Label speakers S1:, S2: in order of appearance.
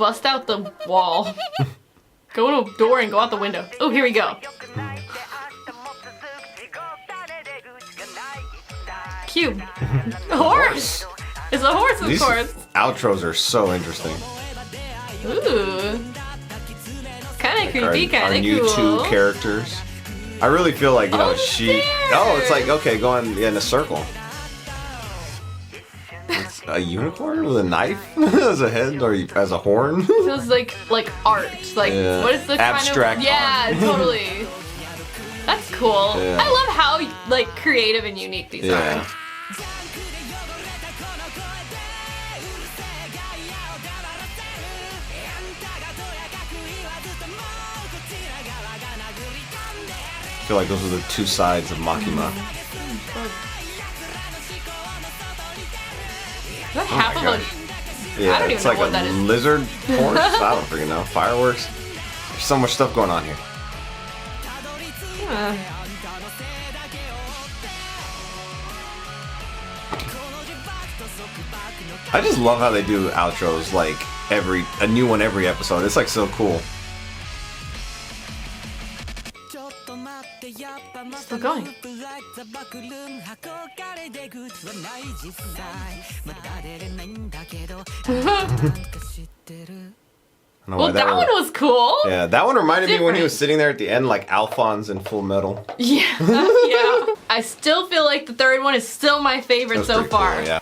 S1: bust out the wall. Go to a door and go out the window. Oh, here we go. Cube. A horse! It's a horse, of
S2: These
S1: course.
S2: outros are so interesting.
S1: Ooh. Kinda creepy,
S2: Our
S1: kinda
S2: new
S1: cool.
S2: two characters. I really feel like, you know,
S1: Oh,
S2: she...
S1: there.
S2: Oh, it's like, okay, going in a circle. It's a unicorn with a knife as a head or as a horn?
S1: Feels like art. Like,
S2: Yeah.
S1: what is the
S2: Abstract
S1: kind of... Yeah,
S2: art.
S1: totally. That's cool.
S2: Yeah.
S1: I love how, like, creative and unique these
S2: Yeah.
S1: are.
S2: I feel like those are the two sides of Makima.
S1: Is that half of
S2: gosh.
S1: a...
S2: Yeah,
S1: I don't
S2: it's
S1: even
S2: like
S1: know what
S2: a
S1: that is.
S2: lizard horse. I don't freaking know. Fireworks. There's so much stuff going on here. I just love how they do outros, like a new one every episode. It's like so cool.
S1: Still going.
S2: I don't know
S1: Well,
S2: why
S1: that one was cool.
S2: Yeah, that one reminded me when he was
S1: Different.
S2: sitting there at the end, like Alphonse in Full Metal.
S1: Yeah, yeah. I still feel like the third one is still my
S2: That
S1: favorite
S2: was
S1: so
S2: pretty cool,
S1: far.
S2: yeah.